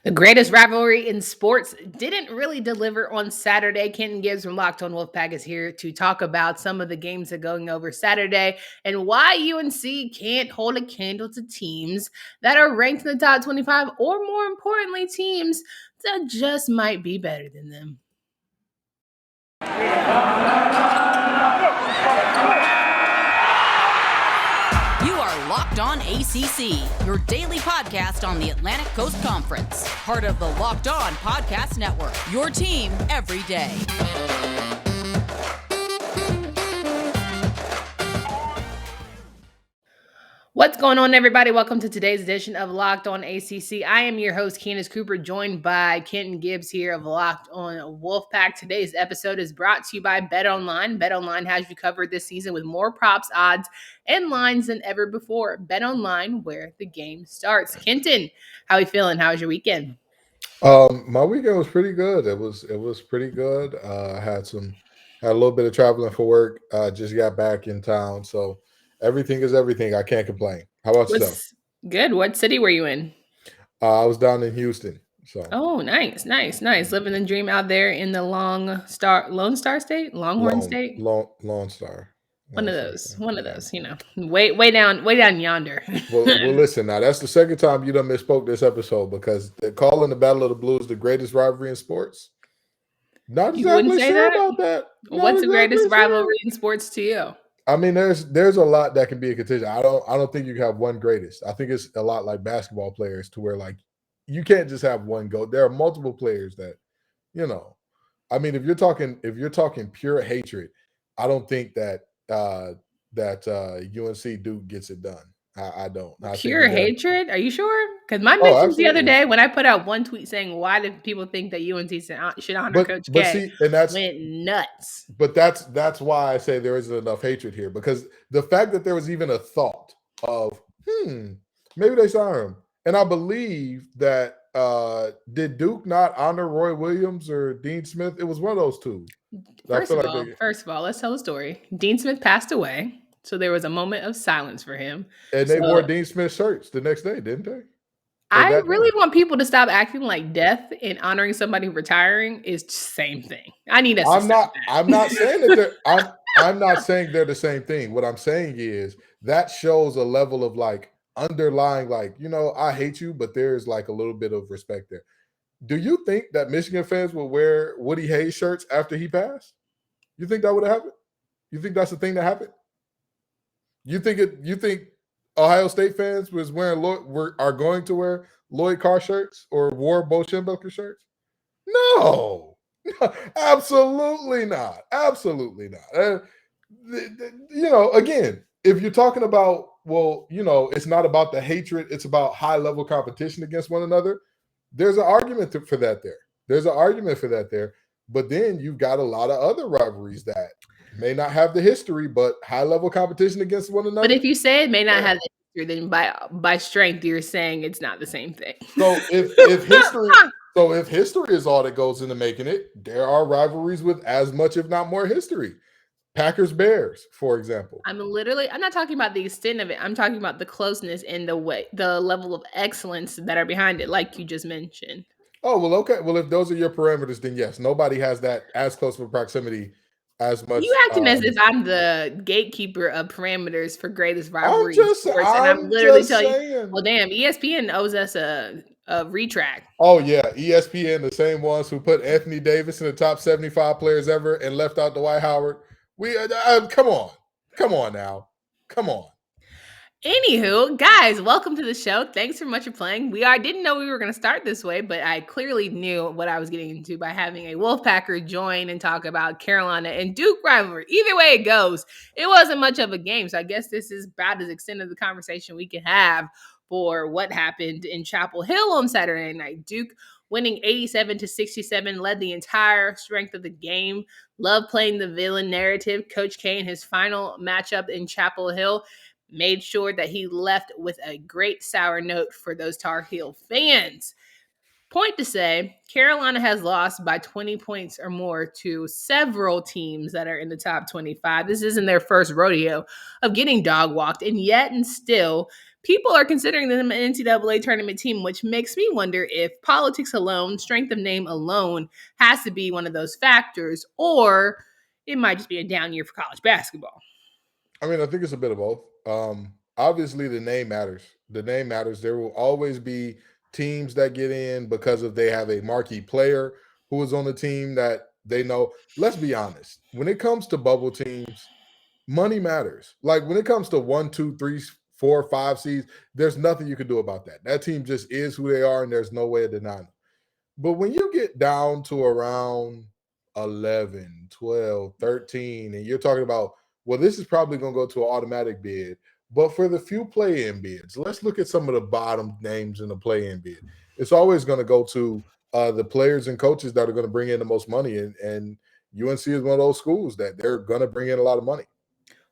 The greatest rivalry in sports didn't really deliver on Saturday. Kenton Gibbs from Locked On Wolfpack is here to talk about some of the games that are going over Saturday and why UNC can't hold a candle to teams that are ranked in the top 25, or more importantly, teams that just might be better than them. Locked On ACC, your daily podcast on the Atlantic Coast Conference. Part of the Locked On Podcast Network, your team every day. What's going on, everybody? Welcome to today's edition of Locked On ACC. I am your host, Candace Cooper, joined by Kenton Gibbs here of Locked On Wolfpack. Today's episode is brought to you by BetOnline. BetOnline has you covered this season with more props, odds, and lines than ever before. BetOnline, where the game starts. Kenton, how are you feeling? How was your weekend? My weekend was pretty good. It was pretty good. Had a little bit of traveling for work. Just got back in town, so everything is everything. I can't complain. How about yourself? Good. What city were you in? I was down in Houston. So. Oh, nice. Living the dream out there in the Lone Star State, Longhorn State, Lone Star. One of those, you know, way down yonder. well, listen, now that's the second time you done misspoke this episode, because they're calling the Battle of the Blues the greatest rivalry in sports. Not exactly sure about that. What's the greatest rivalry in sports to you? I mean, there's a lot that can be a contingent. I don't think you can have one greatest. I think it's a lot like basketball players, to where like you can't just have one GOAT. There are multiple players that, you know, I mean, if you're talking pure hatred, I don't think that UNC Duke gets it done. I don't. Pure hatred? Are you sure? Because my mentions the other day when I put out one tweet saying, why do people think that UNC should honor Coach K, went nuts. But that's why I say there isn't enough hatred here, because the fact that there was even a thought of, maybe they saw him. And I believe that did Duke not honor Roy Williams or Dean Smith? It was one of those two. First of all, let's tell the story. Dean Smith passed away, so there was a moment of silence for him. And they wore Dean Smith shirts the next day, didn't they? I really want people to stop acting like death and honoring somebody retiring is the same thing. I need us. I'm not saying that I'm not saying they're the same thing. What I'm saying is that shows a level of like underlying, like, you know, I hate you, but there's like a little bit of respect there. Do you think that Michigan fans will wear Woody Hayes shirts after he passed? You think that would have happened? You think that's the thing that happened? You think Ohio State fans are going to wear Lloyd Carr shirts or wore Bo Schembechler shirts? No, absolutely not. Absolutely not. You know, again, if you're talking about, well, you know, it's not about the hatred, it's about high-level competition against one another. There's an argument for that there. But then you've got a lot of other rivalries that may not have the history, but high-level competition against one another. But if you say it may not have the history, then by strength, you're saying it's not the same thing. So if history is all that goes into making it, there are rivalries with as much, if not more, history. Packers Bears, for example. I'm not talking about the extent of it. I'm talking about the closeness and the level of excellence that are behind it, like you just mentioned. Oh, well, okay. Well, if those are your parameters, then yes, nobody has that as close of a proximity as much. You acting as if I'm the gatekeeper of parameters for greatest rivalry in sports, and I'm literally telling you, well, damn, ESPN owes us a retract. Oh yeah, ESPN, the same ones who put Anthony Davis in the top 75 players ever and left out Dwight Howard. Come on now. Anywho, guys, welcome to the show. Thanks so much for playing. Didn't know we were going to start this way, but I clearly knew what I was getting into by having a Wolfpacker join and talk about Carolina and Duke rivalry. Either way it goes, it wasn't much of a game, so I guess this is about as extended the conversation we can have for what happened in Chapel Hill on Saturday night. Duke winning 87-67, led the entire strength of the game. Love playing the villain narrative. Coach K in his final matchup in Chapel Hill made sure that he left with a great sour note for those Tar Heel fans. Point to say, Carolina has lost by 20 points or more to several teams that are in the top 25. This isn't their first rodeo of getting dog walked, and yet and still people are considering them an NCAA tournament team, which makes me wonder if politics alone, strength of name alone, has to be one of those factors, or it might just be a down year for college basketball. I mean, I think it's a bit of both. Obviously, the name matters. The name matters. There will always be teams that get in because of they have a marquee player who is on the team that they know. Let's be honest. When it comes to bubble teams, money matters. Like when it comes to 1, 2, 3, 4, 5 seeds, there's nothing you can do about that. That team just is who they are, and there's no way of denying them. But when you get down to around 11, 12, 13, and you're talking about, well, this is probably going to go to an automatic bid. But for the few play-in bids, let's look at some of the bottom names in the play-in bid. It's always going to go to the players and coaches that are going to bring in the most money. And UNC is one of those schools that they're going to bring in a lot of money.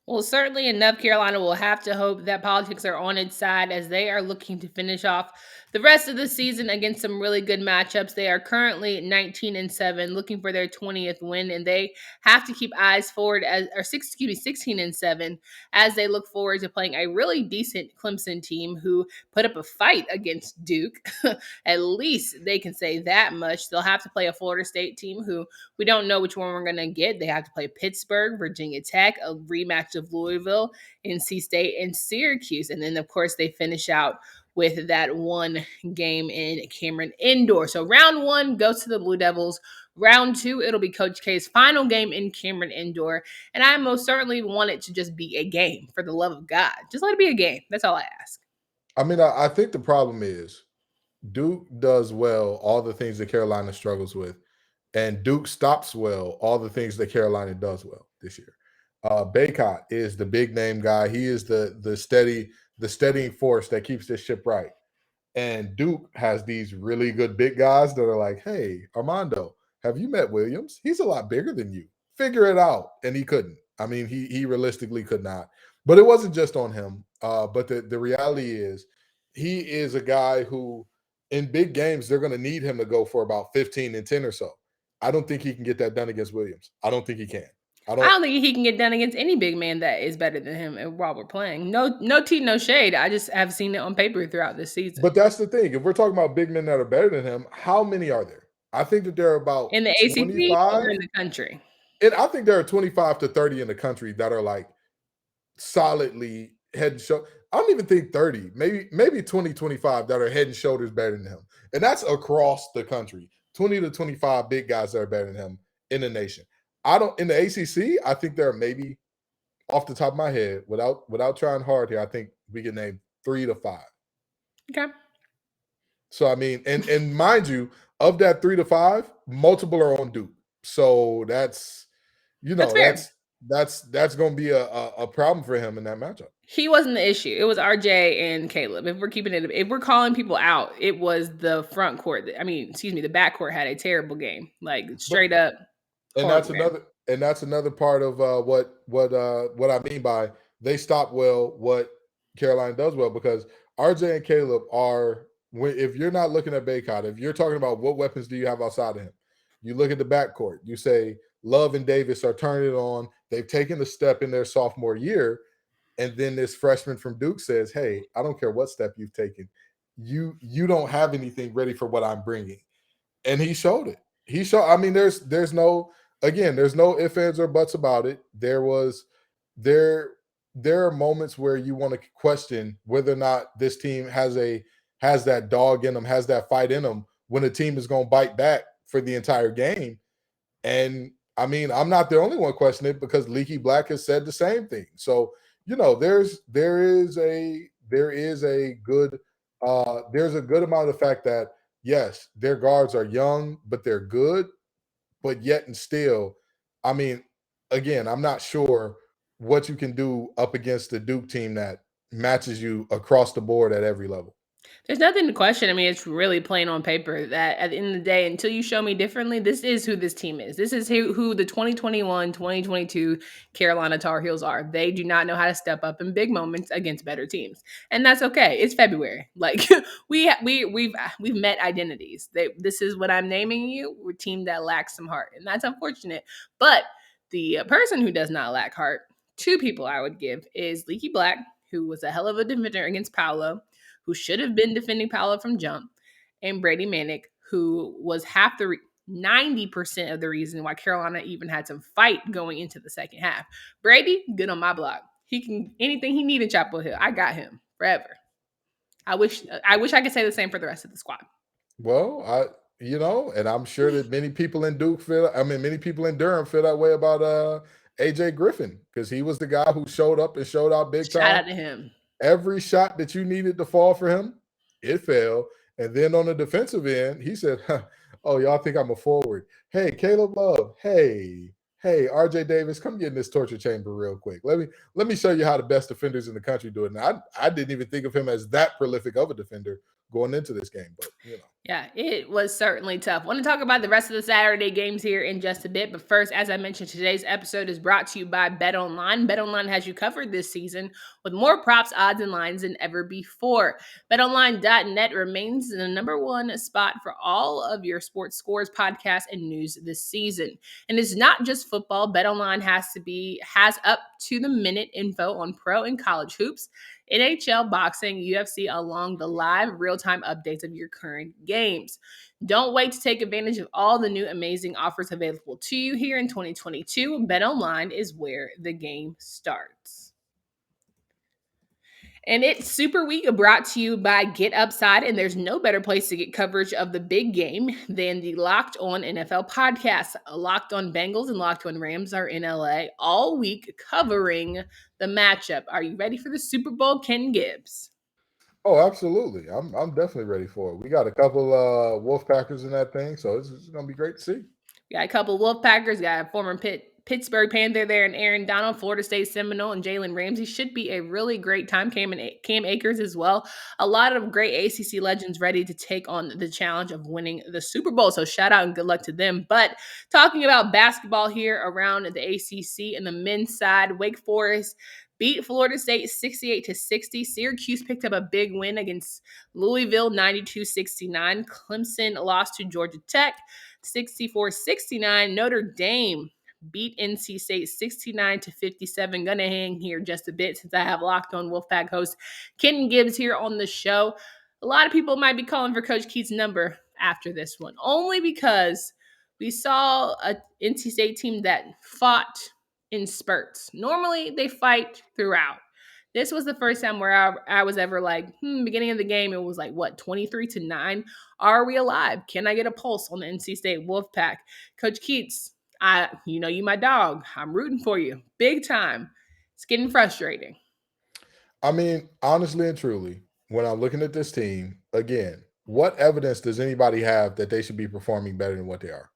Well, certainly enough, Carolina will have to hope that politics are on its side as they are looking to finish off the rest of the season against some really good matchups. They are currently 19-7, looking for their 20th win, and they have to keep eyes forward 16-7 as they look forward to playing a really decent Clemson team who put up a fight against Duke. At least they can say that much. They'll have to play a Florida State team who we don't know which one we're going to get. They have to play Pittsburgh, Virginia Tech, a rematch of Louisville, NC State, and Syracuse. And then, of course, they finish out with that one game in Cameron Indoor. So round one goes to the Blue Devils. Round two, it'll be Coach K's final game in Cameron Indoor. And I most certainly want it to just be a game, for the love of God. Just let it be a game. That's all I ask. I mean, I think the problem is Duke does well all the things that Carolina struggles with, and Duke stops well all the things that Carolina does well this year. Baycott is the big name guy. He is the steadying force that keeps this ship right. And Duke has these really good big guys that are like, hey, Armando, have you met Williams? He's a lot bigger than you. Figure it out. And he couldn't. I mean, he realistically could not. But it wasn't just on him. But the reality is he is a guy who in big games, they're going to need him to go for about 15 and 10 or so. I don't think he can get that done against Williams. I don't think he can. I don't think he can get done against any big man that is better than him while we're playing. No tea, no shade. I just have seen it on paper throughout this season. But that's the thing. If we're talking about big men that are better than him, how many are there? I think that there are about in the ACC or in the country. And I think there are 25 to 30 in the country that are like solidly head and shoulders. I don't even think 30, maybe 20, 25 that are head and shoulders better than him. And that's across the country. 20 to 25 big guys that are better than him in the nation. In the ACC, I think there are maybe off the top of my head, without trying hard here, I think we can name 3 to 5. Okay. So I mean, and mind you, of that 3 to 5, multiple are on Duke. So that's that's going to be a problem for him in that matchup. He wasn't the issue. It was RJ and Caleb. If we're calling people out, it was the front court. The back court had a terrible game, like straight up. And that's another part of what I mean by they stop well what Carolina does well, because RJ and Caleb are, if you're not looking at Baycott, if you're talking about what weapons do you have outside of him, you look at the backcourt, you say Love and Davis are turning it on. They've taken the step in their sophomore year. And then this freshman from Duke says, hey, I don't care what step you've taken. You don't have anything ready for what I'm bringing. And he showed it. I mean, there's no ifs, ands, or buts about it. There are moments where you want to question whether or not this team has that dog in them, has that fight in them when a team is going to bite back for the entire game. And I mean, I'm not the only one questioning it, because Leaky Black has said the same thing. So, there is a good amount of the fact that yes, their guards are young, but they're good. But yet and still, I mean, again, I'm not sure what you can do up against the Duke team that matches you across the board at every level. There's nothing to question. I mean, it's really plain on paper that at the end of the day, until you show me differently, this is who this team is. This is who the 2021-2022 Carolina Tar Heels are. They do not know how to step up in big moments against better teams. And that's okay. It's February. Like we've met identities. This is what I'm naming you. We're a team that lacks some heart. And that's unfortunate. But the person who does not lack heart, two people I would give, is Leaky Black, who was a hell of a defender against Paolo, who should have been defending Paolo from jump, and Brady Manick, who was 90% of the reason why Carolina even had some fight going into the second half. Brady, good on my block. He can anything he needed Chapel Hill. I got him forever. I wish I could say the same for the rest of the squad. Well, and I'm sure that many people in many people in Durham feel that way about AJ Griffin, because he was the guy who showed up and showed out big time. Shout out to him. Every shot that you needed to fall for him, it fell. And then on the defensive end, he said, oh, y'all think I'm a forward. Hey, Caleb Love. Hey, RJ Davis, come get in this torture chamber real quick. Let me show you how the best defenders in the country do it. Now, I didn't even think of him as that prolific of a defender going into this game, but Yeah, it was certainly tough. I want to talk about the rest of the Saturday games here in just a bit, but first, as I mentioned, today's episode is brought to you by BetOnline. BetOnline has you covered this season with more props, odds, and lines than ever before. BetOnline.net remains the number one spot for all of your sports scores, podcasts, and news this season. And it's not just football. BetOnline has up to the minute info on pro and college hoops, NHL, boxing, UFC, along the live real-time updates of your current games. Don't wait to take advantage of all the new amazing offers available to you here in 2022. BetOnline is where the game starts. And it's Super Week brought to you by Get Upside, and there's no better place to get coverage of the big game than the Locked On NFL podcast. Locked On Bengals and Locked On Rams are in LA all week covering the matchup. Are you ready for the Super Bowl, Ken Gibbs? Oh, absolutely. I'm definitely ready for it. We got a couple Wolfpackers in that thing, so it's going to be great to see. We got a couple Wolfpackers, got a former Pittsburgh Panther there, and Aaron Donald, Florida State Seminole, and Jalen Ramsey. Should be a really great time. Cam Akers as well. A lot of great ACC legends ready to take on the challenge of winning the Super Bowl. So shout out and good luck to them. But talking about basketball here around the ACC and the men's side, Wake Forest beat Florida State 68-60. Syracuse picked up a big win against Louisville 92-69. Clemson lost to Georgia Tech 64-69. Notre Dame beat NC State 69-57. Gonna hang here just a bit since I have Locked On Wolfpack host Kenton Gibbs here on the show. A lot of people might be calling for Coach Keith's number after this one, only because we saw a NC State team that fought in spurts. Normally, they fight throughout. This was the first time where I was ever like, beginning of the game, it was like, 23-9? Are we alive? Can I get a pulse on the NC State Wolfpack? Coach Keats, you my dog. I'm rooting for you. Big time. It's getting frustrating. I mean, honestly and truly, when I'm looking at this team, again, what evidence does anybody have that they should be performing better than what they are?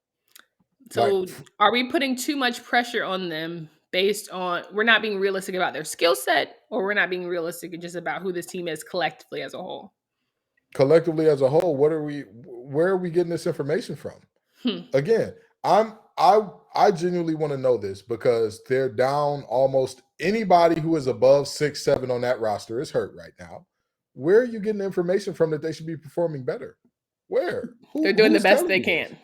So are we putting too much pressure on them based on we're not being realistic about their skill set, or we're not being realistic just about who this team is collectively as a whole? Collectively as a whole, where are we getting this information from? Again, I genuinely want to know this because they're down almost anybody who is above 6'7" on that roster is hurt right now. Where are you getting the information from that they should be performing better? Where? They're doing the best they can.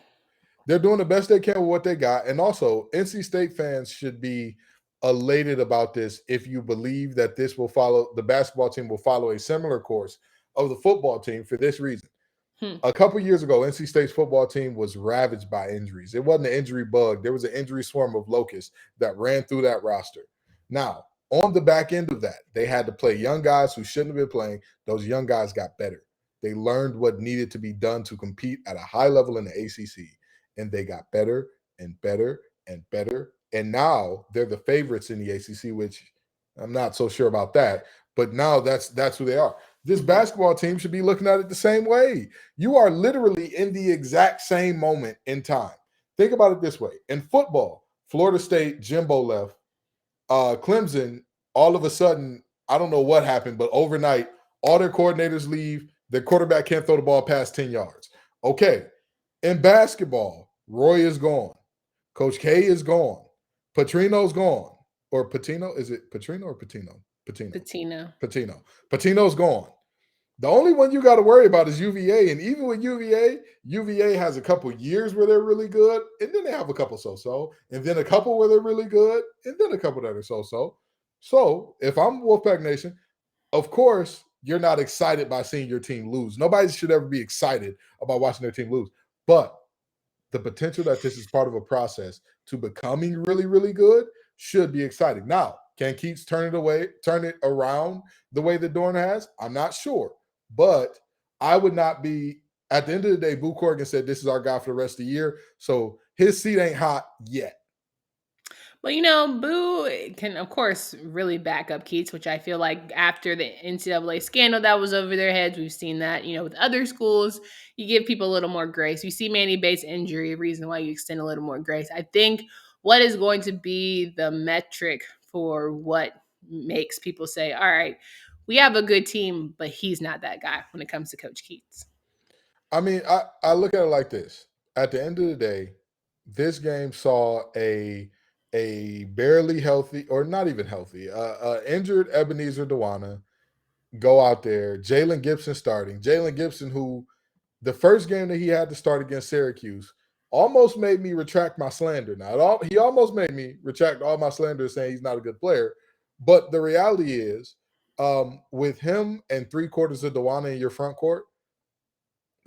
They're doing the best they can with what they got. And also, NC State fans should be elated about this if you believe that the basketball team will follow a similar course of the football team for this reason. A couple years ago, NC State's football team was ravaged by injuries. It wasn't an injury bug. There was an injury swarm of locusts that ran through that roster. Now, on the back end of that, they had to play young guys who shouldn't have been playing. Those young guys got better. They learned what needed to be done to compete at a high level in the ACC. And they got better and better and better. And now they're the favorites in the ACC, which I'm not so sure about that. But now that's who they are. This basketball team should be looking at it the same way. You are literally in the exact same moment in time. Think about it this way. In football, Florida State, Jimbo left. Clemson, all of a sudden, I don't know what happened, but overnight, all their coordinators leave. Their quarterback can't throw the ball past 10 yards. Okay. In basketball, Roy is gone. Coach K is gone. Petrino's gone. Or Patino? Is it Petrino or Patino? Patino. Patino's gone. The only one you got to worry about is UVA. And even with UVA has a couple years where they're really good, and then they have a couple so-so, and then a couple where they're really good, and then a couple that are so-so. So if I'm Wolfpack Nation, of course, you're not excited by seeing your team lose. Nobody should ever be excited about watching their team lose. But the potential that this is part of a process to becoming really, really good should be exciting. Now, can Keats turn it around the way that Dorn has? I'm not sure. But I would not be, at the end of the day, Boo Corrigan said this is our guy for the rest of the year. So his seat ain't hot yet. Well, Boo can, of course, really back up Keats, which I feel like after the NCAA scandal that was over their heads, we've seen that, with other schools, you give people a little more grace. You see Manny Bates' injury, a reason why you extend a little more grace. I think what is going to be the metric for what makes people say, all right, we have a good team, but he's not that guy when it comes to Coach Keats. I mean, I look at it like this. At the end of the day, this game saw a barely healthy, or not even healthy, injured Ebenezer Dewana go out there. Jalen Gibson starting. Jalen Gibson, who the first game that he had to start against Syracuse, almost made me retract my slander. Now, he almost made me retract all my slander saying he's not a good player. But the reality is, with him and 3/4 of Dewana in your front court,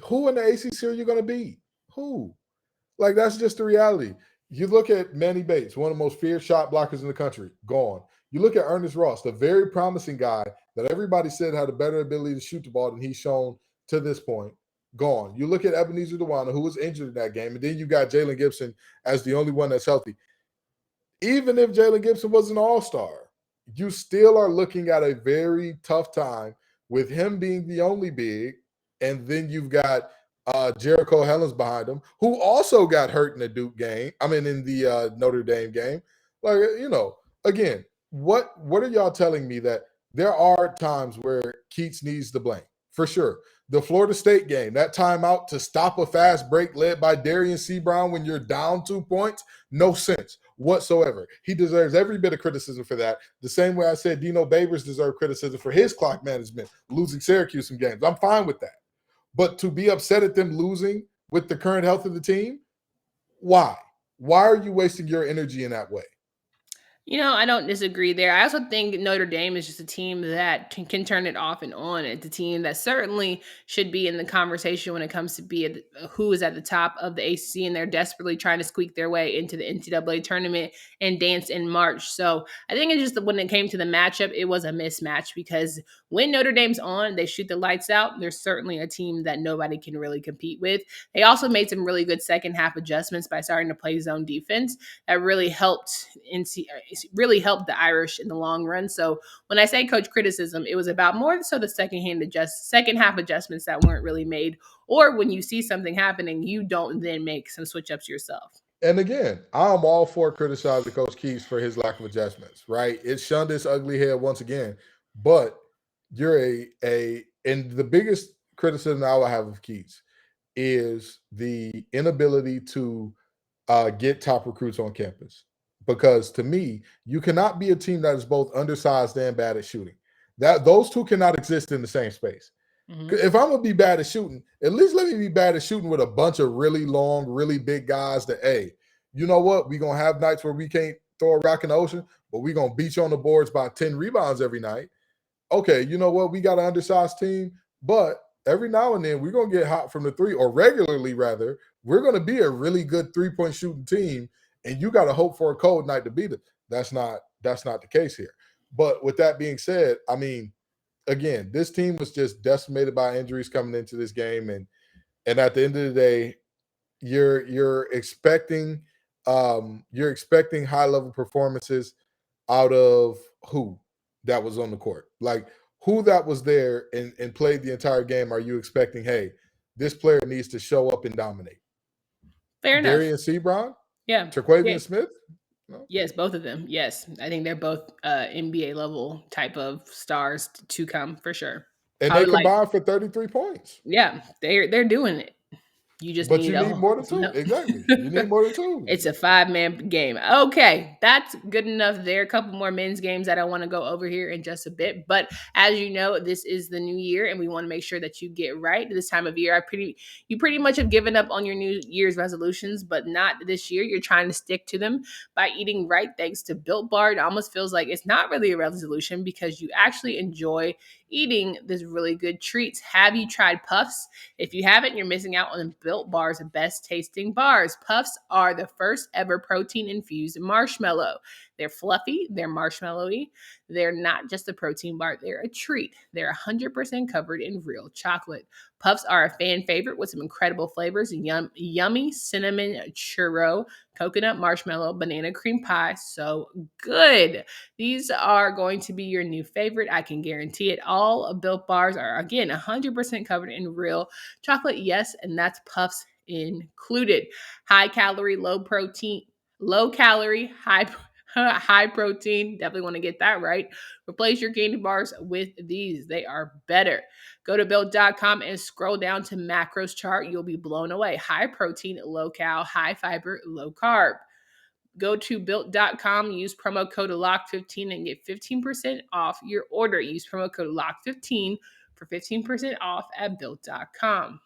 who in the ACC are you going to beat? Who? Like, that's just the reality. You look at Manny Bates, one of the most feared shot blockers in the country, gone. You look at Ernest Ross, the very promising guy that everybody said had a better ability to shoot the ball than he's shown to this point, gone. You look at Ebenezer Dewana, who was injured in that game, and then you got Jalen Gibson as the only one that's healthy. Even if Jalen Gibson was an all-star, you still are looking at a very tough time with him being the only big, and then you've got Jericho Helens behind him, who also got hurt in the Duke game. I mean, in the Notre Dame game. Like, again, what are y'all telling me that there are times where Keats needs the blame? For sure. The Florida State game, that timeout to stop a fast break led by Darian C. Brown when you're down 2 points, no sense whatsoever. He deserves every bit of criticism for that. The same way I said Dino Babers deserved criticism for his clock management, losing Syracuse some games. I'm fine with that. But to be upset at them losing with the current health of the team, why? Why are you wasting your energy in that way? I don't disagree there. I also think Notre Dame is just a team that can turn it off and on. It's a team that certainly should be in the conversation when it comes to who is at the top of the ACC, and they're desperately trying to squeak their way into the NCAA tournament and dance in March. So I think it's just when it came to the matchup, it was a mismatch because when Notre Dame's on, they shoot the lights out. They're certainly a team that nobody can really compete with. They also made some really good second half adjustments by starting to play zone defense that really helped the Irish in the long run. So when I say coach criticism, it was about more so the second half adjustments that weren't really made, or when you see something happening, you don't then make some switch ups yourself. And again, I'm all for criticizing Coach Keats for his lack of adjustments, right? It shunned its ugly head once again. But you're and the biggest criticism I would have of Keats is the inability to get top recruits on campus. Because to me, you cannot be a team that is both undersized and bad at shooting. Those two cannot exist in the same space. Mm-hmm. If I'm gonna be bad at shooting, at least let me be bad at shooting with a bunch of really long, really big guys that, hey, you know what? We're gonna have nights where we can't throw a rock in the ocean, but we're gonna beat you on the boards by 10 rebounds every night. Okay, you know what? We got an undersized team, but every now and then we're gonna get hot from the three, or regularly rather, we're gonna be a really good 3-point shooting team. And you got to hope for a cold night to beat it. That's not the case here. But with that being said, I mean, again, this team was just decimated by injuries coming into this game, and at the end of the day, you're expecting high level performances out of who that was on the court, like who that was there and played the entire game. Are you expecting, hey, this player needs to show up and dominate? Fair enough. Darian C. Brown. Yeah. Terquavian Smith? No? Yes, both of them. Yes. I think they're both NBA level type of stars to come for sure. And they combined for 33 points. Yeah, they're doing it. You just need more than two. Exactly. You need more than two. It's a 5-man game. Okay, that's good enough there. A couple more men's games that I want to go over here in just a bit. But as you know, this is the new year, and we want to make sure that you get right this time of year. You pretty much have given up on your New Year's resolutions, but not this year. You're trying to stick to them by eating right thanks to Built Bar. It almost feels like it's not really a resolution because you actually enjoy eating this really good treats. Have you tried Puffs? If you haven't, you're missing out on Built Bar's best tasting bars. Puffs are the first ever protein infused marshmallow. They're fluffy, they're marshmallowy. They're not just a protein bar, they're a treat. They're 100% covered in real chocolate. Puffs are a fan favorite with some incredible flavors: yummy cinnamon churro, coconut marshmallow, banana cream pie. So good. These are going to be your new favorite. I can guarantee it. All of Built Bars are, again, 100% covered in real chocolate. Yes, and that's Puffs included. High calorie, low protein, low calorie, high protein. Definitely want to get that right. Replace your candy bars with these. They are better. Go to built.com and scroll down to macros chart. You'll be blown away. High protein, low cal, high fiber, low carb. Go to built.com, use promo code LOCK15 and get 15% off your order. Use promo code LOCK15 for 15% off at built.com.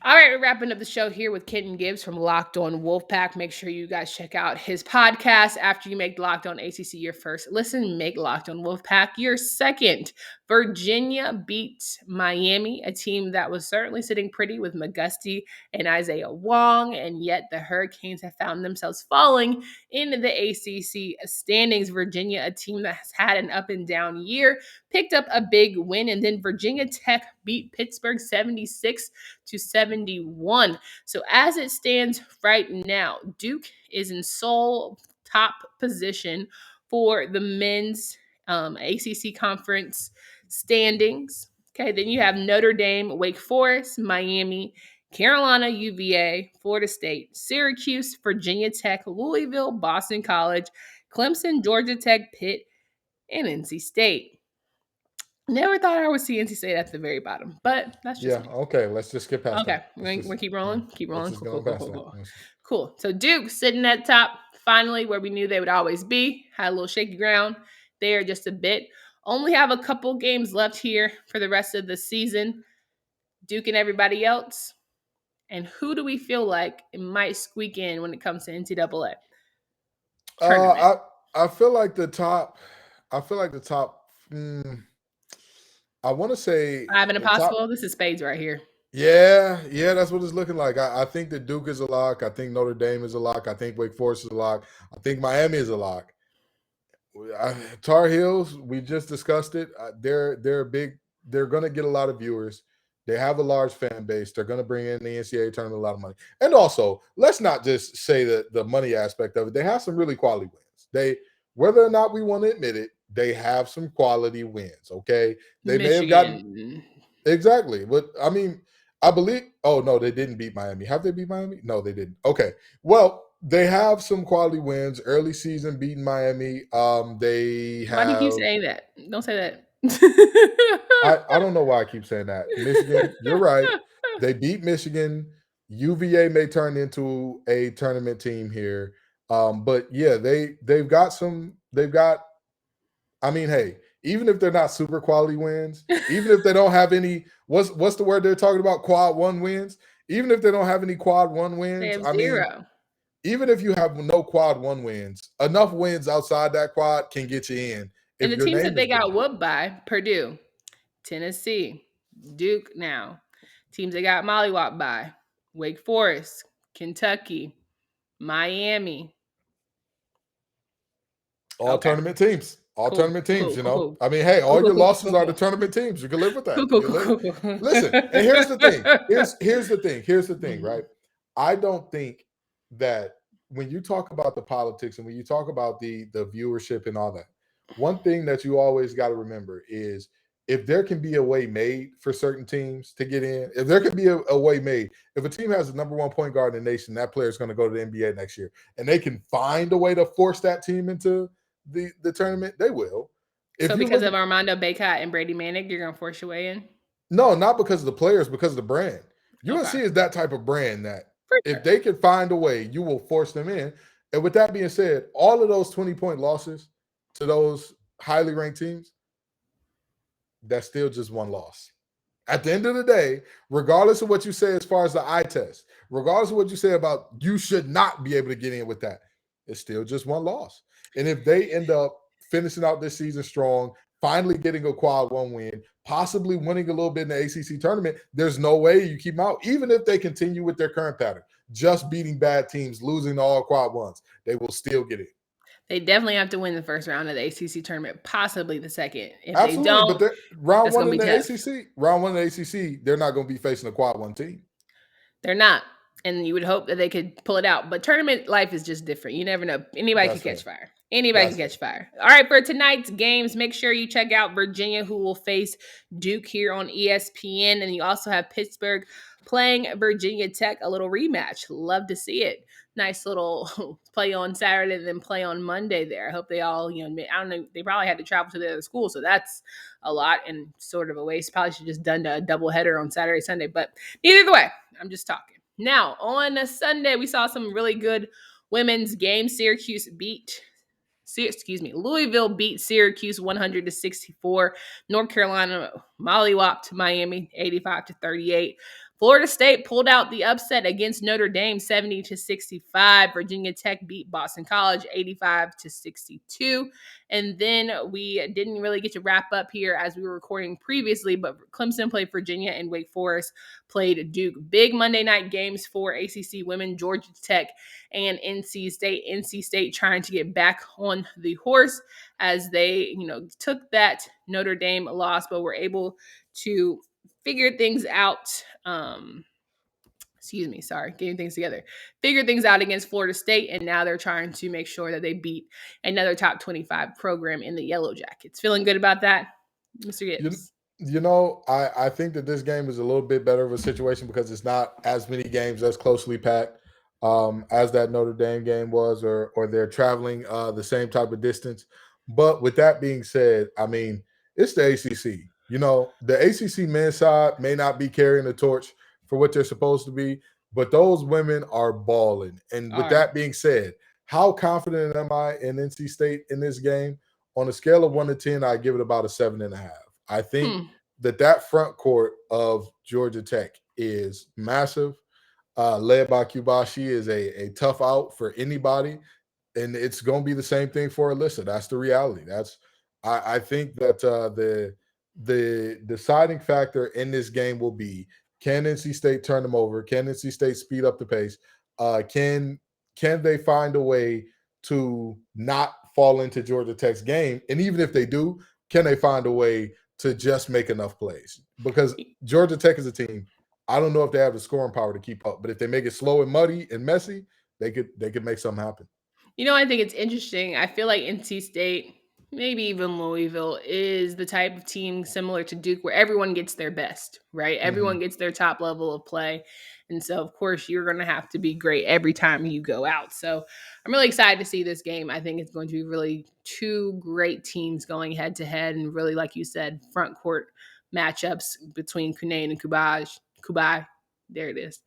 All right, we're wrapping up the show here with Kenton Gibbs from Locked On Wolfpack. Make sure you guys check out his podcast. After you make Locked On ACC your first listen, make Locked On Wolfpack your second. Virginia beat Miami, a team that was certainly sitting pretty with McGusty and Isaiah Wong, and yet the Hurricanes have found themselves falling into the ACC standings. Virginia, a team that has had an up and down year, picked up a big win, and then Virginia Tech beat Pittsburgh 76-71. So as it stands right now, Duke is in sole top position for the men's ACC conference standings. Okay, then you have Notre Dame, Wake Forest, Miami, Carolina, UVA, Florida State, Syracuse, Virginia Tech, Louisville, Boston College, Clemson, Georgia Tech, Pitt, and NC State. Never thought I would see NC State at the very bottom, but that's just me. Okay. Let's just skip past that. Okay, we're gonna keep rolling. Keep rolling. Cool. Yes. Cool. So Duke sitting at top, finally where we knew they would always be. Had a little shaky ground there just a bit. Only have a couple games left here for the rest of the season. Duke and everybody else. And who do we feel like it might squeak in when it comes to NCAA tournament? I feel like the top. I want to say 5 and Impossible. This is spades right here. Yeah, that's what it's looking like. I think that Duke is a lock. I think Notre Dame is a lock. I think Wake Forest is a lock. I think Miami is a lock. Tar Heels, we just discussed it. They're big. They're going to get a lot of viewers. They have a large fan base. They're going to bring in the NCAA tournament a lot of money. And also, let's not just say the money aspect of it. They have some really quality wins. Whether or not we want to admit it, they have some quality wins, okay? They may have gotten – exactly. But, I mean, I believe – oh, no, they didn't beat Miami. Have they beat Miami? No, they didn't. Okay. Well, they have some quality wins. Early season beating Miami. They have – Why do you keep saying that? Don't say that. I don't know why I keep saying that. Michigan, you're right. They beat Michigan. UVA may turn into a tournament team here. But, yeah, they've got I mean, hey, even if they're not super quality wins, even if they don't have any, what's the word they're talking about? Quad 1 wins. Even if they don't have any quad 1 wins, they have zero. Even if you have no quad 1 wins, enough wins outside that quad can get you in. And the teams that they got whooped by: Purdue, Tennessee, Duke. Now, teams they got mollywopped by: Wake Forest, Kentucky, Miami. All tournament teams. Tournament teams, you know. Cool. I mean, hey, all your losses are the tournament teams. You can live with that. Listen, and here's the thing. Here's the thing, right? I don't think that when you talk about the politics and when you talk about the viewership and all that, one thing that you always got to remember is if there can be a way made for certain teams to get in, if there can be a way made, if a team has the number 1 point guard in the nation, that player is going to go to the NBA next year, and they can find a way to force that team into the tournament, they will. So because of Armando Bacot and Brady Manick, you're going to force your way in? No, not because of the players, because of the brand. UNC is that type of brand that if they can find a way, you will force them in. And with that being said, all of those 20-point losses to those highly ranked teams, that's still just one loss. At the end of the day, regardless of what you say as far as the eye test, regardless of what you say about you should not be able to get in with that, it's still just one loss. And if they end up finishing out this season strong, finally getting a quad one win, possibly winning a little bit in the ACC tournament. There's no way you keep them out, even if they continue with their current pattern, just beating bad teams, losing to all quad ones. They will still get it. They definitely have to win the first round of the ACC tournament, possibly the second. If Absolutely, they don't, but round that's one going in to be the tough. ACC, they're not going to be facing a quad one team. They're not. And you would hope that they could pull it out. But tournament life is just different. You never know. Anybody can catch fire. Anybody can catch fire. All right, for tonight's games, make sure you check out Virginia, who will face Duke here on ESPN. And you also have Pittsburgh playing Virginia Tech, a little rematch. Love to see it. Nice little play on Saturday, then play on Monday there. I hope they all, I don't know, they probably had to travel to their school, so that's a lot and sort of a waste. Probably should have just done a doubleheader on Saturday, Sunday, but either way, I'm just talking. Now, on a Sunday, we saw some really good women's games. Louisville beat Syracuse 100-64. North Carolina mollywopped Miami 85-38. Florida State pulled out the upset against Notre Dame 70-65. Virginia Tech beat Boston College 85-62. And then we didn't really get to wrap up here as we were recording previously, but Clemson played Virginia and Wake Forest played Duke. Big Monday night games for ACC women, Georgia Tech and NC State. NC State trying to get back on the horse as they, took that Notre Dame loss, but were able to figure things out. Getting things together. Figure things out against Florida State, and now they're trying to make sure that they beat another top 25 program in the Yellow Jackets. Feeling good about that, Mr. Gibbs? I think that this game is a little bit better of a situation because it's not as many games as closely packed as that Notre Dame game was, or they're traveling the same type of distance. But with that being said, I mean, it's the ACC. The ACC men's side may not be carrying the torch for what they're supposed to be, but those women are balling. And with that being said, how confident am I in NC State in this game? On a scale of 1 to 10, I give it about a 7.5. I think that front court of Georgia Tech is massive, led by Cuba. She is a tough out for anybody, and it's going to be the same thing for Alyssa. That's the reality. I think that the deciding factor in this game will be, can NC State turn them over? Can NC State speed up the pace? Can they find a way to not fall into Georgia Tech's game? And even if they do, can they find a way to just make enough plays? Because Georgia Tech is a team, I don't know if they have the scoring power to keep up, but if they make it slow and muddy and messy, they could make something happen. I think it's interesting. I feel like NC State, maybe even Louisville, is the type of team similar to Duke where everyone gets their best, right? Everyone gets their top level of play. And so, of course, you're going to have to be great every time you go out. So I'm really excited to see this game. I think it's going to be really two great teams going head to head, and really, like you said, front court matchups between Kunane and Kubai. There it is.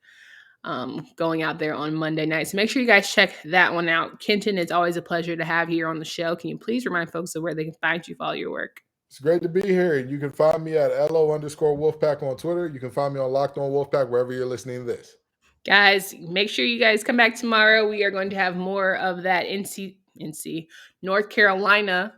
Going out there on Monday night. So make sure you guys check that one out. Kenton, it's always a pleasure to have you here on the show. Can you please remind folks of where they can find you, follow your work? It's great to be here. You can find me at LO_Wolfpack on Twitter. You can find me on Locked On Wolfpack wherever you're listening to this. Guys, make sure you guys come back tomorrow. We are going to have more of that NC North Carolina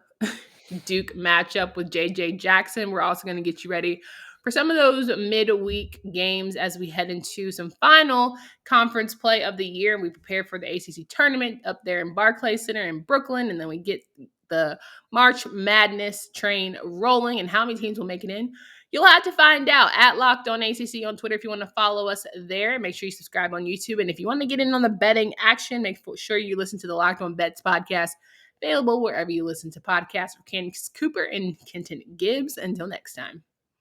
Duke matchup with JJ Jackson. We're also going to get you ready for some of those midweek games as we head into some final conference play of the year, and we prepare for the ACC tournament up there in Barclays Center in Brooklyn, and then we get the March Madness train rolling, and how many teams will make it in. You'll have to find out at Locked On ACC on Twitter if you want to follow us there. Make sure you subscribe on YouTube, and if you want to get in on the betting action, make sure you listen to the Locked On Bets podcast, available wherever you listen to podcasts with Candace Cooper and Kenton Gibbs. Until next time.